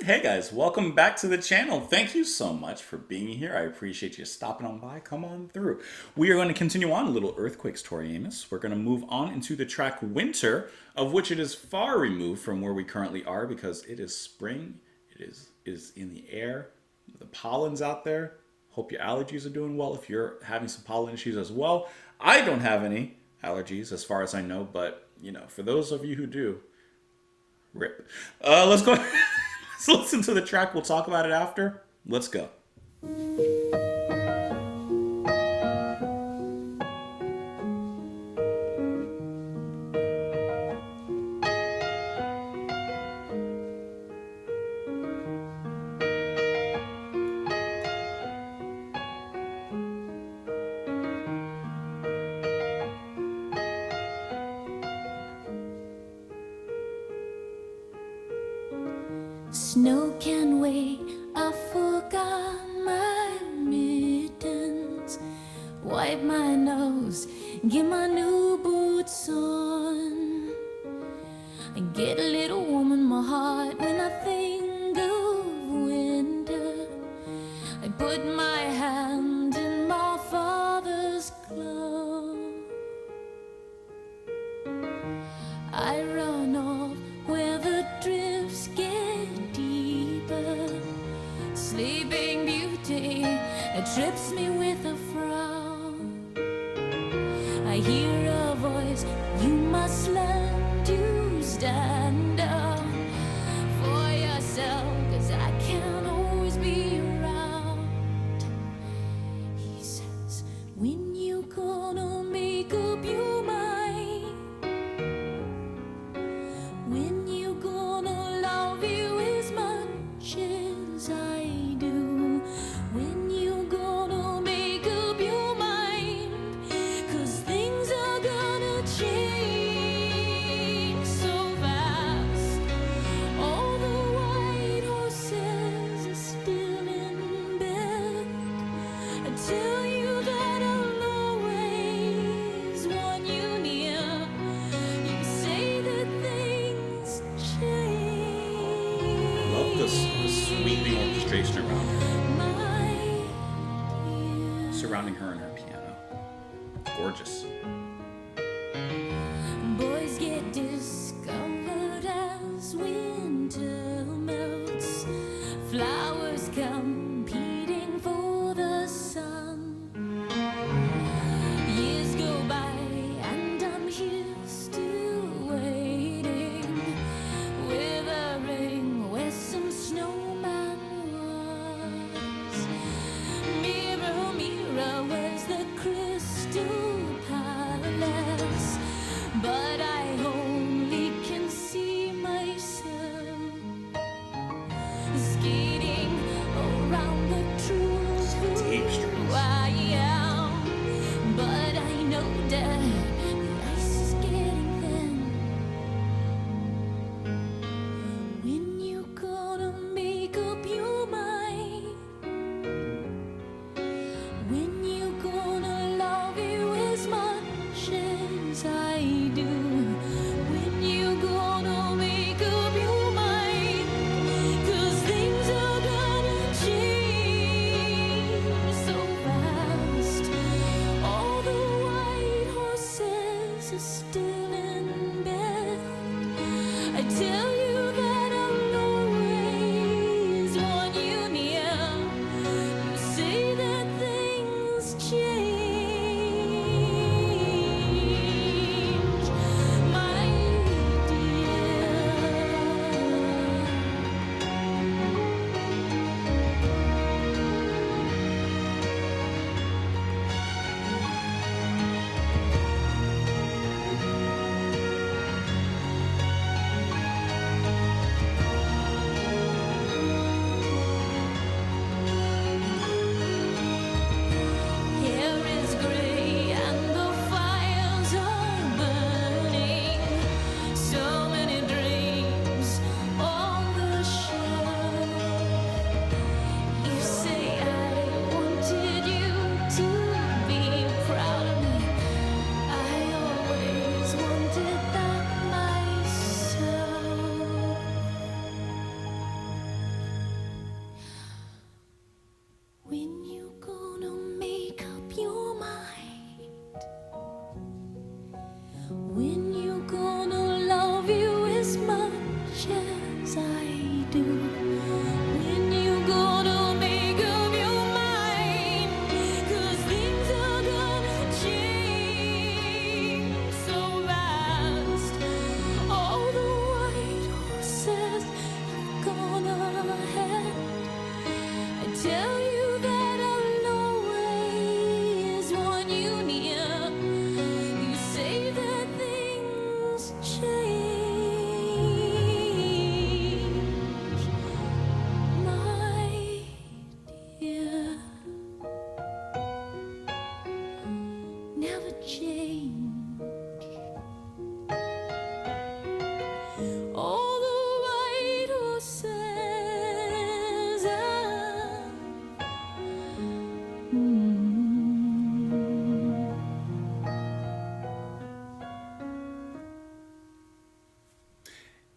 Hey guys, welcome back to the channel. Thank you so much for being here. I appreciate you stopping on by. Come on through. We are going to continue on Little Earthquakes, Tori Amos. We're going to move on into the track Winter, of which it is far removed from where we currently are because it is spring. It is in the air. The pollen's out there. Hope your allergies are doing well if you're having some pollen issues as well. I don't have any allergies as far as I know, but for those of you who do, rip. Let's go. Let's listen to the track. We'll talk about it after. Let's go. Snow can wait, I forgot my mittens. Wipe my nose, get my new boots on. I get a little warm in my heart when I think of winter. I put my hand in my father's glove. I run off where the drifts get deeper. Sleeping Beauty that trips me with a frown. I hear a voice, you must learn to stand up for yourself, 'cause I can't always be around. He says, when you gonna make up your mind? When you gonna love you as much as I do? When you gonna make up your mind? 'Cause things are gonna change so fast. All the white horses are still in bed. I tell you that I'll always want you near. You say that things change. Love the sweeping orchestration around her, My dear. surrounding her and her piano. Gorgeous. Boys get discovered as winter melts. Flowers competing for the sun. Years go by and I'm here still waiting, withering where some snowman was. Mirror, mirror, where's the crystal palace? But I only can see myself skating around the truth Deep strings. who I am. But I know that the ice is getting thin. When you gonna make up your mind? When you gonna love you as much as I do? When you gonna make up your mind? 'Cause things are gonna change so fast. All the white horses are still in bed. I tell you that I'll always want you near. You say that things change, my dear.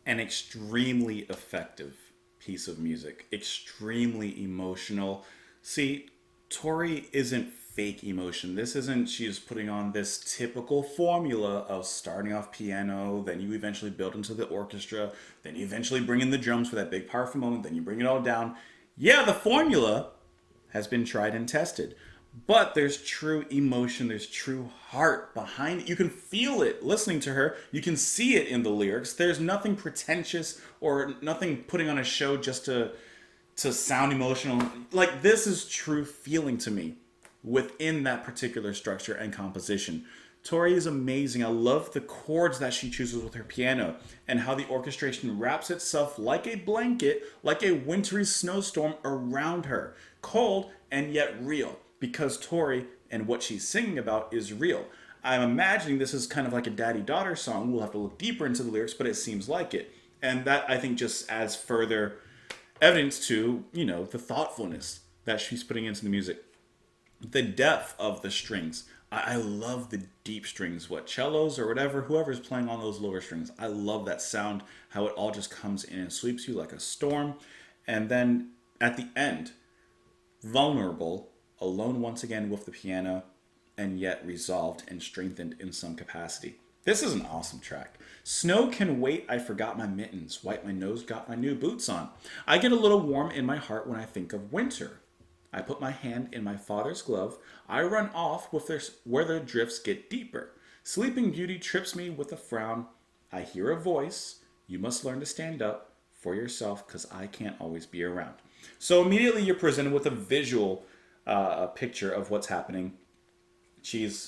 an extremely effective piece of music, extremely emotional. See, Tori isn't fake emotion. This isn't she's putting on this typical formula of starting off piano, then you eventually build into the orchestra, then you eventually bring in the drums for that big powerful moment, then you bring it all down. Yeah, the formula has been tried and tested. But there's true emotion, there's true heart behind it. You can feel it listening to her. You can see it in the lyrics. There's nothing pretentious or nothing putting on a show just to sound emotional. Like, this is true feeling to me within that particular structure and composition. Tori is amazing. I love the chords that she chooses with her piano and how the orchestration wraps itself like a blanket, like a wintry snowstorm around her. Cold and yet real, because Tori and what she's singing about is real. I'm imagining this is kind of like a daddy-daughter song. We'll have to look deeper into the lyrics, but it seems like it. And that, I think, just adds further evidence to, the thoughtfulness that she's putting into the music. The depth of the strings. I love the deep strings, what cellos or whatever, whoever's playing on those lower strings. I love that sound, how it all just comes in and sweeps you like a storm. And then at the end, vulnerable, alone once again with the piano, and yet resolved and strengthened in some capacity. This is an awesome track. Snow can wait, I forgot my mittens. Wipe my nose, got my new boots on. I get a little warm in my heart when I think of winter. I put my hand in my father's glove. I run off with where the drifts get deeper. Sleeping Beauty trips me with a frown. I hear a voice. You must learn to stand up for yourself because I can't always be around. So immediately you're presented with a visual picture of what's happening.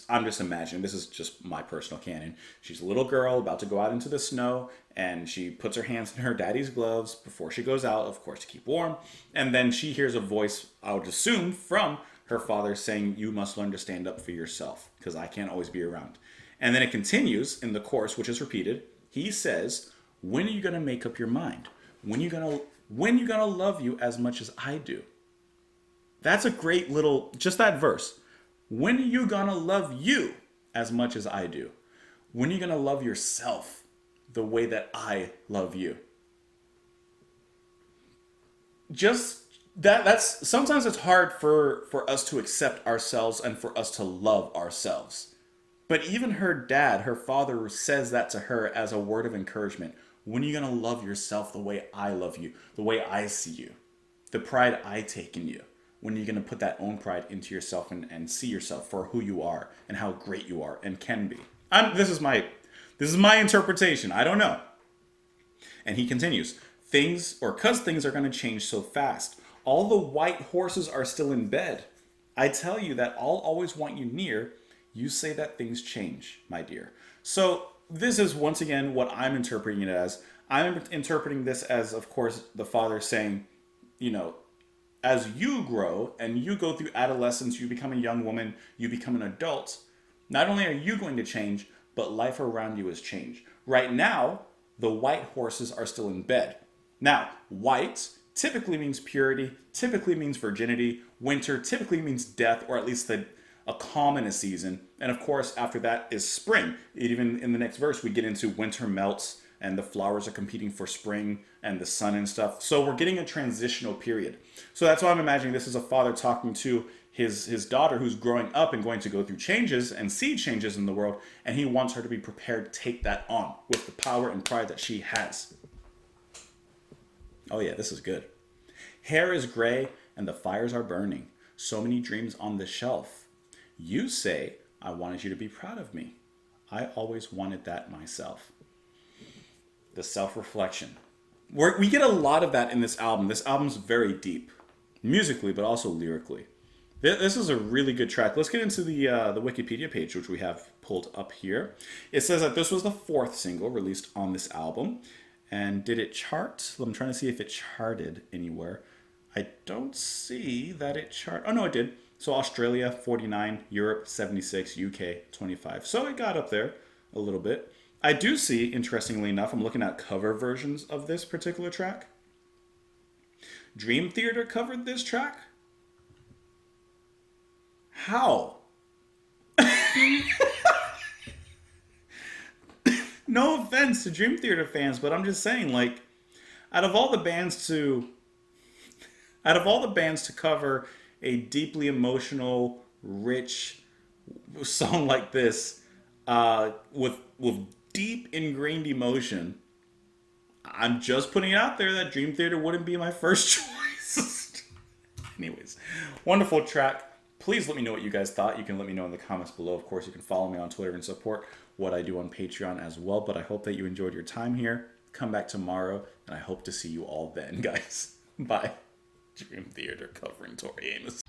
I'm just imagining, this is just my personal canon. She's a little girl about to go out into the snow, and she puts her hands in her daddy's gloves before she goes out, of course, to keep warm. And then she hears a voice, I would assume, from her father saying, you must learn to stand up for yourself, because I can't always be around. And then it continues in the chorus, which is repeated. He says, when are you going to make up your mind? When you gonna love you as much as I do? That's a great little, just that verse. When are you gonna love you as much as I do? When are you gonna love yourself the way that I love you? Just that's sometimes it's hard for us to accept ourselves and for us to love ourselves. But even her dad, her father, says that to her as a word of encouragement. When are you gonna love yourself the way I love you, the way I see you, the pride I take in you? When you're going to put that own pride into yourself and see yourself for who you are and how great you are and can be. This is my interpretation. I don't know. And he continues, cause things are going to change so fast. All the white horses are still in bed. I tell you that I'll always want you near. You say that things change, my dear. So this is once again what I'm interpreting it as. I'm interpreting this as, of course, the father saying, as you grow and you go through adolescence, you become a young woman, you become an adult, not only are you going to change, but life around you has changed. Right now, the white horses are still in bed. Now, white typically means purity, typically means virginity. Winter typically means death, or at least a calm in a season. And of course, after that is spring. Even in the next verse, we get into winter melts and the flowers are competing for spring and the sun and stuff. So we're getting a transitional period. So that's why I'm imagining this is a father talking to his daughter who's growing up and going to go through changes and see changes in the world. And he wants her to be prepared to take that on with the power and pride that she has. Oh yeah, this is good. Hair is gray and the fires are burning. So many dreams on the shelf. You say, I wanted you to be proud of me. I always wanted that myself. The self-reflection. We get a lot of that in this album. This album's very deep, musically, but also lyrically. This is a really good track. Let's get into the Wikipedia page, which we have pulled up here. It says that this was the 4th single released on this album. And did it chart? I'm trying to see if it charted anywhere. I don't see that it charted. Oh, no, it did. So Australia, 49, Europe, 76, UK, 25. So it got up there a little bit. I do see, interestingly enough, I'm looking at cover versions of this particular track. Dream Theater covered this track? How? No offense to Dream Theater fans, but I'm just saying, like, out of all the bands to cover a deeply emotional, rich song like this, with deep ingrained emotion, I'm just putting it out there that Dream Theater wouldn't be my first choice. Anyways, wonderful track. Please let me know what you guys thought. You can let me know in the comments below. Of course, you can follow me on Twitter and support what I do on Patreon as well. But I hope that you enjoyed your time here. Come back tomorrow, and I hope to see you all then, guys. Bye. Dream Theater covering Tori Amos.